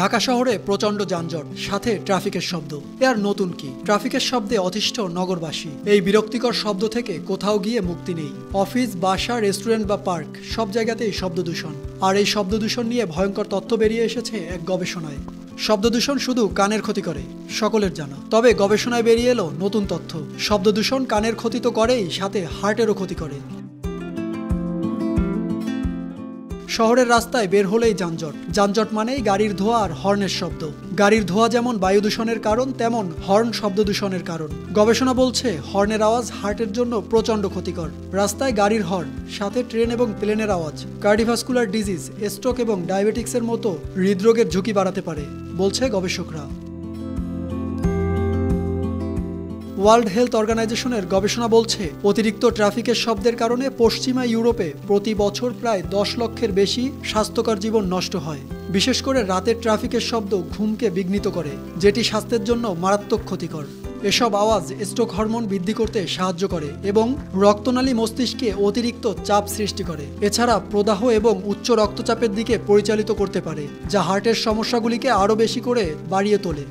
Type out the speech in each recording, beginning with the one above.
ঢাকা শহরে প্রচণ্ড যানজট, সাথে ট্রাফিকের শব্দ। আর নতুন কি, ট্রাফিকের শব্দে অতিষ্ঠ নগরবাসী। এই বিরক্তিকর শব্দ থেকে কোথাও গিয়ে মুক্তি নেই। অফিস, বাসা, রেস্টুরেন্ট বা পার্ক, সব জায়গাতেই শব্দ দূষণ। আর এই শব্দ দূষণ নিয়ে ভয়ঙ্কর তথ্য বেরিয়ে এসেছে এক গবেষণায়। শব্দ দূষণ শুধু কানের ক্ষতি করে, সকলের জানা। তবে গবেষণায় বেরিয়ে এলো নতুন তথ্য। শব্দ দূষণ কানের ক্ষতি তো করেই, সাথে হার্টেরও ক্ষতি করে। শহরের রাস্তায় বের হলেই যানজট। যানজট মানেই গাড়ির ধোঁয়া আর হর্নের শব্দ। গাড়ির ধোঁয়া যেমন বায়ু দূষণের কারণ, তেমন হর্ন শব্দ দূষণের কারণ। গবেষণা বলছে হর্নের আওয়াজ হার্টের জন্য প্রচণ্ড ক্ষতিকর। রাস্তায় গাড়ির হর্ন, সাথে ট্রেন এবং প্লেনের আওয়াজ কার্ডিওভাস্কুলার ডিজিজ, স্ট্রোক এবং ডায়াবেটিক্সের মতো হৃদরোগের ঝুঁকি বাড়াতে পারে, বলছে গবেষকরা। ওয়ার্ল্ড হেলথ অর্গানাইজেশনের গবেষণা বলছে অতিরিক্ত ট্রাফিকের শব্দের কারণে পশ্চিমা ইউরোপে প্রতি বছর প্রায় 10 লক্ষের বেশি স্বাস্থ্যকর জীবন নষ্ট হয়। বিশেষ করে রাতের ট্রাফিকের শব্দ ঘুমকে বিঘ্নিত করে, যেটি স্বাস্থ্যের জন্য মারাত্মক ক্ষতিকর। এসব আওয়াজ স্ট্রোক হরমোন বৃদ্ধি করতে সাহায্য করে এবং রক্তনালী মস্তিষ্কে অতিরিক্ত চাপ সৃষ্টি করে। এছাড়া প্রদাহ এবং উচ্চ রক্তচাপের দিকে পরিচালিত করতে পারে, যা হার্টের সমস্যাগুলিকে আরও বেশি করে বাড়িয়ে তোলে।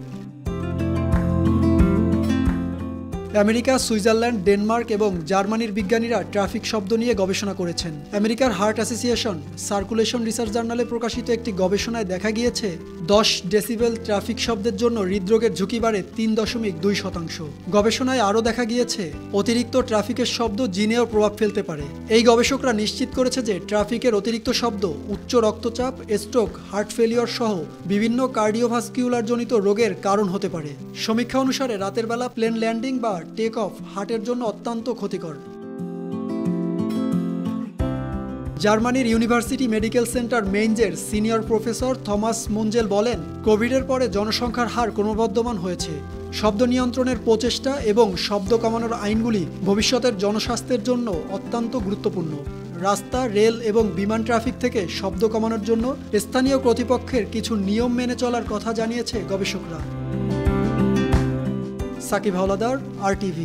আমেরিকা, সুইজারল্যান্ড, ডেনমার্ক এবং জার্মানির বিজ্ঞানীরা ট্রাফিক শব্দ নিয়ে গবেষণা করেছেন। আমেরিকার হার্ট অ্যাসোসিয়েশন সার্কুলেশন রিসার্চ জার্নালে প্রকাশিত একটি গবেষণায় দেখা গিয়েছে 10 ডেসিবেল ট্রাফিক শব্দের জন্য হৃদরোগের ঝুঁকি বাড়ে 3.2%। গবেষণায় আরও দেখা গিয়েছে অতিরিক্ত ট্রাফিকের শব্দ জিনেও প্রভাব ফেলতে পারে। এই গবেষকরা নিশ্চিত করেছে যে ট্রাফিকের অতিরিক্ত শব্দ উচ্চ রক্তচাপ, স্ট্রোক, হার্ট ফেলিওর সহ বিভিন্ন কার্ডিওভাস্কুলার জনিত রোগের কারণ হতে পারে। সমীক্ষা অনুসারে রাতের বেলা প্লেন ল্যান্ডিং বা টেক অফ হার্টের জন্য অত্যন্ত ক্ষতিকর। জার্মানির ইউনিভার্সিটি মেডিকেল সেন্টার মেইনজের সিনিয়র প্রফেসর থমাস মুঞ্জেল বলেন, কোভিডের পরে জনসংখ্যার হার ক্রমবর্ধমান হয়েছে। শব্দ নিয়ন্ত্রণের প্রচেষ্টা এবং শব্দ কমানোর আইনগুলি ভবিষ্যতের জনস্বাস্থ্যের জন্য অত্যন্ত গুরুত্বপূর্ণ। রাস্তা, রেল এবং বিমান ট্রাফিক থেকে শব্দ কমানোর জন্য স্থানীয় কর্তৃপক্ষের কিছু নিয়ম মেনে চলার কথা জানিয়েছে গবেষকরা। সাকিব হাওলাদার, RTV।